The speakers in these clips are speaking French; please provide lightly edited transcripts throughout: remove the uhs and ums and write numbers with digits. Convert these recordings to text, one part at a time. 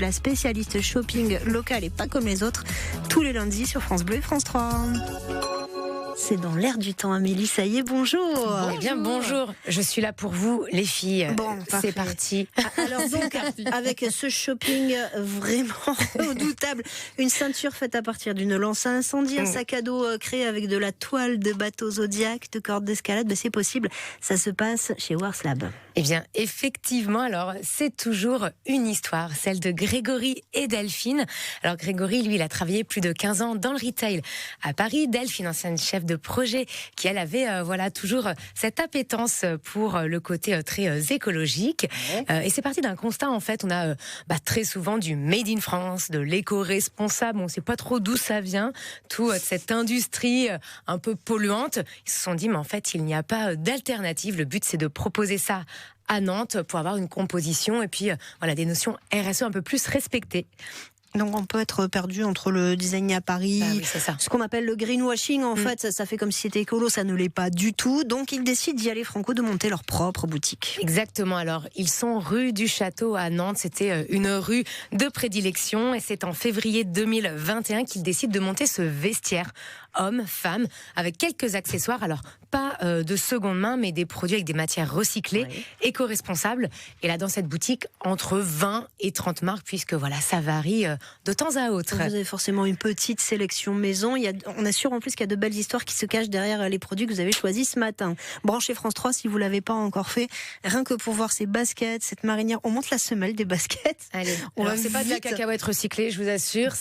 la spécialiste shopping locale et pas comme les autres, tous les lundis sur France Bleu et France 3. C'est dans l'air du temps, Amélie. Ça y est, bonjour. Eh bien, bonjour. Je suis là pour vous, les filles. Bon, c'est parti. Alors donc, avec ce shopping vraiment redoutable, une ceinture faite à partir d'une lance à incendie, un sac à dos créé avec de la toile de bateau Zodiac, de cordes d'escalade, c'est possible. Ça se passe chez Warslab. Eh bien, effectivement, alors c'est toujours une histoire, celle de Grégory et Delphine. Alors Grégory, lui, il a travaillé plus de 15 ans dans le retail à Paris. Delphine, ancienne chef de projet, qui elle avait toujours cette appétence pour le côté très écologique. Et c'est parti d'un constat, en fait, on a très souvent du made in France, de l'éco-responsable, on ne sait pas trop d'où ça vient, toute cette industrie un peu polluante. Ils se sont dit, mais en fait, il n'y a pas d'alternative. Le but, c'est de proposer ça à Nantes pour avoir une composition et puis des notions RSE un peu plus respectées. Donc on peut être perdu entre le design à Paris, oui, c'est ça. Ce qu'on appelle le greenwashing, en fait, ça fait comme si c'était écolo, ça ne l'est pas du tout. Donc ils décident d'y aller franco, de monter leur propre boutique. Exactement, alors ils sont rue du Château à Nantes, c'était une rue de prédilection et c'est en février 2021 qu'ils décident de monter ce vestiaire hommes, femmes, avec quelques accessoires, alors pas de seconde main, mais des produits avec des matières recyclées, éco-responsables. Et là, dans cette boutique, entre 20 et 30 marques, puisque ça varie de temps à autre. Vous avez forcément une petite sélection maison. On assure en plus qu'il y a de belles histoires qui se cachent derrière les produits que vous avez choisis ce matin. Branchez France 3 si vous ne l'avez pas encore fait. Rien que pour voir ces baskets, cette marinière. On monte la semelle des baskets. Allez, c'est pas de la cacahuète recyclée, je vous assure.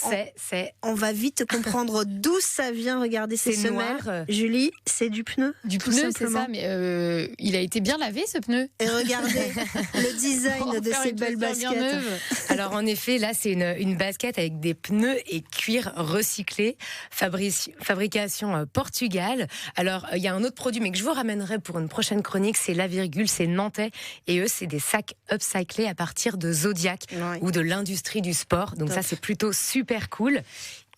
On va vite comprendre d'où ça vient. Regardez ces semelles. Noir. Julie, c'est du pneu. Du pneu, c'est ça, mais il a été bien lavé ce pneu. Et regardez le design de ces belles baskets. Alors en effet, là c'est une basket avec des pneus et cuir recyclé, fabrication Portugal. Alors il y a un autre produit, mais que je vous ramènerai pour une prochaine chronique, c'est La Virgule, c'est nantais, et eux c'est des sacs upcyclés à partir de Zodiac ou de l'industrie du sport. Donc ça c'est plutôt super cool.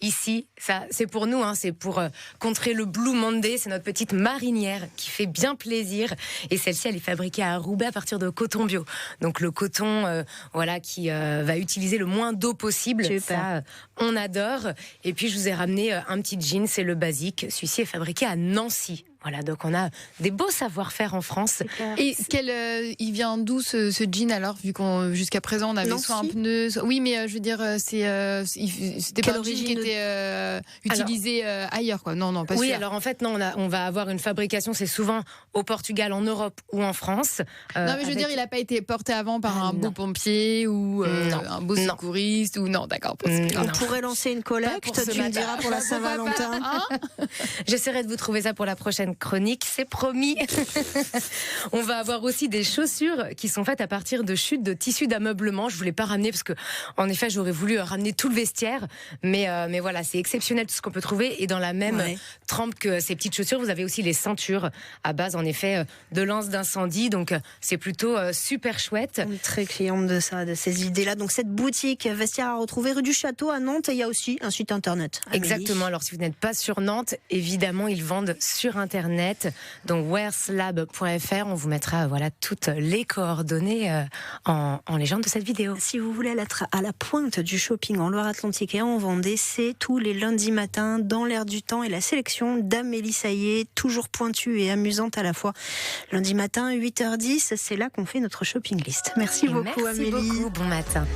Ici, ça, c'est pour nous, c'est pour contrer le Blue Monday. C'est notre petite marinière qui fait bien plaisir. Et celle-ci, elle est fabriquée à Roubaix à partir de coton bio. Donc le coton, qui va utiliser le moins d'eau possible. Super. Ça, on adore. Et puis je vous ai ramené un petit jean, c'est le basique. Celui-ci est fabriqué à Nancy. Voilà, donc on a des beaux savoir-faire en France. Et il vient d'où ce jean alors, vu qu'on jusqu'à présent on avait soit un pneu, oui, mais je veux dire c'était pas un jean qui était utilisé ailleurs, quoi. Non, pas sûr. Oui, alors en fait non, on va avoir une fabrication, c'est souvent au Portugal, en Europe ou en France. Non, mais je veux dire, il a pas été porté avant par un beau pompier ou un beau secouriste ou non, d'accord. On pourrait lancer une collecte, tu me diras, pour la Saint-Valentin. J'essaierai de vous trouver ça pour la prochaine chronique, c'est promis. On va avoir aussi des chaussures qui sont faites à partir de chutes de tissus d'ameublement. Je voulais pas ramener parce que, en effet, j'aurais voulu ramener tout le vestiaire, mais voilà, c'est exceptionnel tout ce qu'on peut trouver. Et dans la même trempe que ces petites chaussures, vous avez aussi les ceintures à base, en effet, de lances d'incendie. Donc, c'est plutôt super chouette. On est très cliente de ça, de ces idées-là. Donc, cette boutique vestiaire à retrouver rue du Château à Nantes. Et il y a aussi un site internet. Exactement. Alors, si vous n'êtes pas sur Nantes, évidemment, ils vendent sur Internet. Donc warslab.fr, on vous mettra toutes les coordonnées en légende de cette vidéo. Si vous voulez être à la pointe du shopping en Loire-Atlantique et en Vendée, c'est tous les lundis matins dans l'air du temps et la sélection d'Amélie Saillé, toujours pointue et amusante à la fois. Lundi matin, 8h10, c'est là qu'on fait notre shopping list. Merci beaucoup Amélie. Merci beaucoup, bon matin.